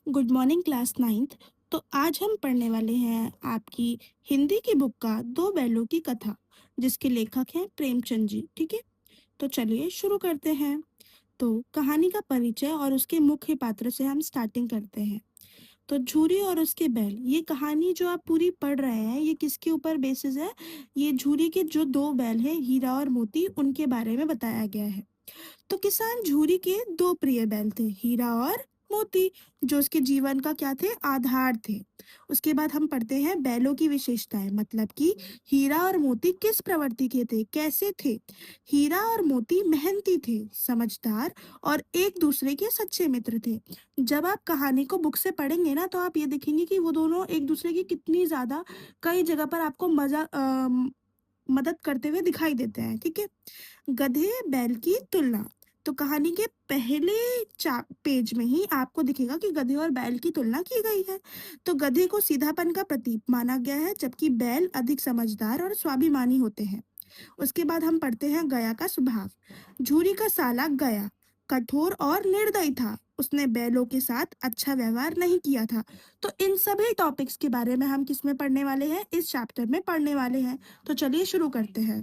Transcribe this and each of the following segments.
Good morning class ninth. तो आज हम पढ़ने वाले हैं आपकी हिंदी की बुक का दो बैलों की कथा, जिसके लेखक हैं प्रेमचंद जी। ठीक है, तो चलिए शुरू करते हैं। तो कहानी का परिचय और उसके मुख्य पात्र से हम स्टार्टिंग करते हैं। तो झूरी और उसके बैल, ये कहानी जो आप पूरी पढ़ रहे हैं ये किसके ऊपर बेसिस है? ये झूरी के जो दो बैल हैं हीरा और मोती, उनके बारे में बताया गया है। तो किसान झूरी के दो प्रिय बैल थे, हीरा और मोती, जो उसके जीवन का क्या थे? आधार थे। उसके बाद हम पढ़ते हैं बैलों की विशेषताएं, मतलब कि हीरा और मोती किस प्रवृत्ति के थे, कैसे थे। हीरा और मोती मेहनती थे, समझदार और एक दूसरे के सच्चे मित्र थे। जब आप कहानी को बुक से पढ़ेंगे ना, तो आप ये देखेंगे कि वो दोनों एक दूसरे की कितनी ज्यादा कई जगह पर आपको मदद करते हुए दिखाई देते हैं। ठीक है। गधे बैल की तुलना। तो कहानी के पहले पेज में ही आपको दिखेगा कि गधे और बैल की तुलना की गई है। तो गधे को सीधापन का प्रतीक माना गया है, जबकि बैल अधिक समझदार और स्वाभिमानी होते हैं। उसके बाद हम पढ़ते हैं गया का स्वभाव। झूरी का साला गया कठोर और निर्दयी था, उसने बैलों के साथ अच्छा व्यवहार नहीं किया था। तो इन सभी टॉपिक्स के बारे में हम किस में पढ़ने वाले हैं? इस चैप्टर में पढ़ने वाले हैं। तो चलिए शुरू करते हैं।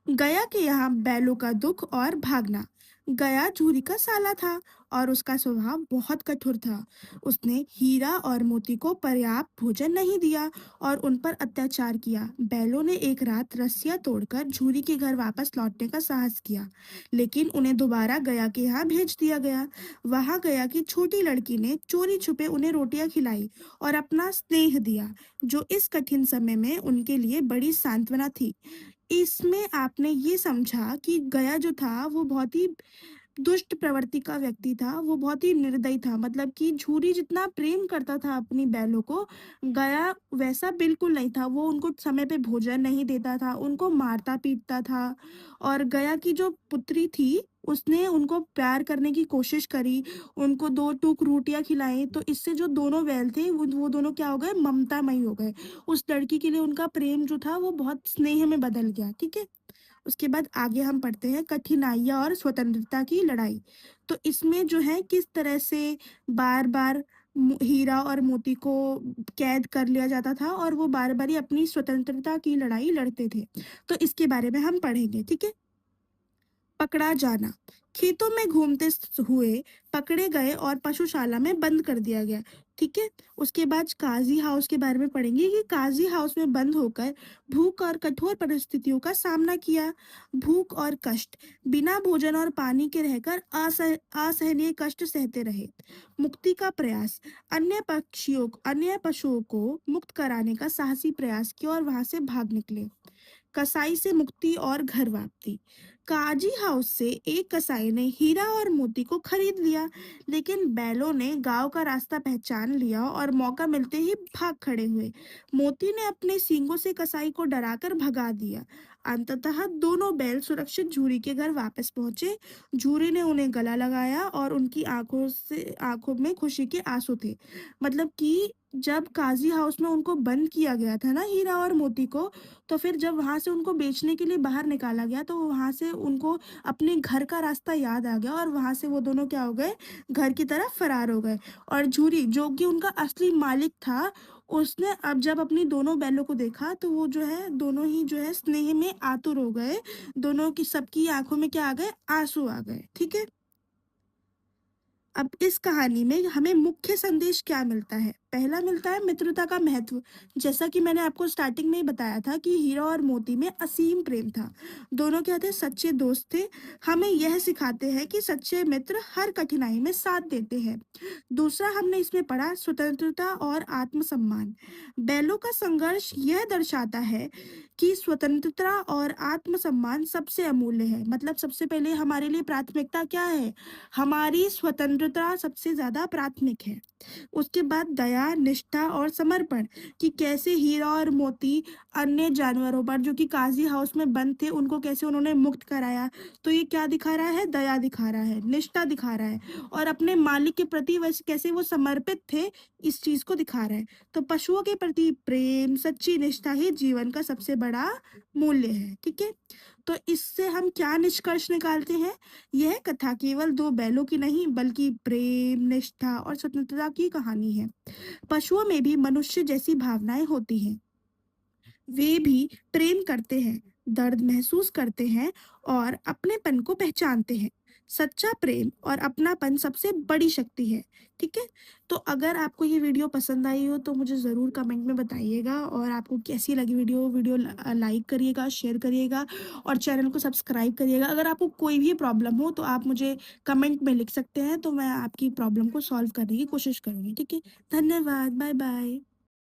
गया के यहाँ बैलों का दुख और भागना। गया झूरी का साला था और उसका स्वभाव बहुत कठोर था। उसने हीरा और मोती को पर्याप्त भोजन नहीं दिया और उन पर अत्याचार किया। बैलों ने एक रात रस्सियां तोड़कर झूरी के घर वापस लौटने का साहस किया, लेकिन उन्हें दोबारा गया के यहाँ भेज दिया गया। वहां गया की छोटी लड़की ने चोरी छुपे उन्हें रोटियां खिलाई और अपना स्नेह दिया, जो इस कठिन समय में उनके लिए बड़ी सांत्वना थी। इसमें आपने ये समझा कि गया जो था वो बहुत ही दुष्ट प्रवृत्ति का व्यक्ति था, वो बहुत ही निर्दयी था। मतलब कि झूरी जितना प्रेम करता था अपनी बैलों को, गया वैसा बिल्कुल नहीं था। वो उनको समय पे भोजन नहीं देता था, उनको मारता पीटता था। और गया की जो पुत्री थी, उसने उनको प्यार करने की कोशिश करी, उनको दो टूक रोटियां खिलाई, तो इससे जो दोनों बैल थे वो दोनों क्या हो गए? ममतामयी हो गए। उस लड़की के लिए उनका प्रेम जो था वो बहुत स्नेह में बदल गया। ठीक है। उसके बाद आगे हम पढ़ते हैं कठिनाइयाँ और स्वतंत्रता की लड़ाई। तो इसमें जो है किस तरह से बार बार हीरा और मोती को कैद कर लिया जाता था और वो बार बार ही अपनी स्वतंत्रता की लड़ाई लड़ते थे। तो इसके बारे में हम पढ़ेंगे। ठीक है। पकड़ा जाना। खेतों में घूमते हुए पकड़े गए और पशुशाला में बंद कर दिया गया। ठीक है। उसके बाद काजी हाउस के बारे में पढ़ेंगे कि काजी हाउस में बंद होकर भूख और कठोर परिस्थितियों का सामना किया। भूख और कष्ट, बिना भोजन और पानी के रहकर असहनीय कष्ट सहते रहे। मुक्ति का प्रयास, अन्य पशुओं को मुक्त कराने का साहसी प्रयास किया और वहां से भाग निकले। कसाई से मुक्ति और घर वापसी। काजी हाउस से एक कसाई ने हीरा और मोती को खरीद लिया, लेकिन बैलों ने गांव का रास्ता पहचान लिया और मौका मिलते ही भाग खड़े हुए। मोती ने अपने सींगों से कसाई को डराकर भगा दिया। अंततः दोनों बैल सुरक्षित झूरी के घर वापस पहुंचे। झूरी ने उन्हें गला लगाया और उनकी आंखों में खुशी के आंसू थे। मतलब कि जब काजी हाउस में उनको बंद किया गया था ना, हीरा और मोती को, तो फिर जब वहां से उनको बेचने के लिए बाहर निकाला गया, तो वहां से उनको अपने घर का रास्ता याद आ गया और वहां से वो दोनों क्या हो गए? घर की तरफ फरार हो गए। और झूरी जो कि उनका असली मालिक था, उसने अब जब अपनी दोनों बैलों को देखा, तो वो जो है दोनों ही जो है स्नेह में आतुर हो गए। दोनों की सबकी आंखों में क्या आ गए? आंसू आ गए। ठीक है। अब इस कहानी में हमें मुख्य संदेश क्या मिलता है? पहला मिलता है मित्रता का महत्व। जैसा कि मैंने आपको स्टार्टिंग में ही बताया था कि हीरा और मोती में असीम प्रेम था। दोनों क्या थे? सच्चे दोस्त थे। हमें यह सिखाते हैं कि सच्चे मित्र हर कठिनाई में साथ देते हैं। दूसरा हमने इसमें पढ़ा स्वतंत्रता और आत्मसम्मान। बैलों का संघर्ष यह दर्शाता है कि स्वतंत्रता और आत्मसम्मान सबसे अमूल्य है। मतलब सबसे पहले हमारे लिए प्राथमिकता क्या है? हमारी स्वतंत्रता सबसे ज्यादा प्राथमिक है। उसके बाद दया, निष्ठा और समर्पण, कि कैसे हीरा और मोती अन्य जानवरों पर जो कि काजी हाउस में बंद थे, उनको कैसे उन्होंने मुक्त कराया। तो ये क्या दिखा रहा है? दया दिखा रहा है, निष्ठा दिखा रहा है, और अपने मालिक के प्रति वैसे कैसे वो समर्पित थे, इस चीज को दिखा रहा है। तो पशुओं के प्रति प्रेम, सच्ची निष्ठा ही जीवन का सबसे बड़ा मूल्य है। ठीक है। तो इससे हम क्या निष्कर्ष निकालते हैं? यह कथा केवल 2 बैलों की नहीं बल्कि प्रेम, निष्ठा और स्वतंत्रता की कहानी है। पशुओं में भी मनुष्य जैसी भावनाएँ होती हैं। वे भी प्रेम करते हैं, दर्द महसूस करते हैं और अपनेपन को पहचानते हैं। सच्चा प्रेम और अपनापन सबसे बड़ी शक्ति है, ठीक है? तो अगर आपको ये वीडियो पसंद आई हो तो मुझे ज़रूर कमेंट में बताइएगा और आपको कैसी लगी वीडियो लाइक करिएगा, शेयर करिएगा और चैनल को सब्सक्राइब करिएगा। अगर आपको कोई भी प्रॉब्लम हो तो आप मुझे कमेंट में लिख सकते हैं, तो मैं आपकी प्रॉब्लम को सॉल्व करने की कोशिश करूँगी, ठीक है? धन्यवाद, बाय-बाय।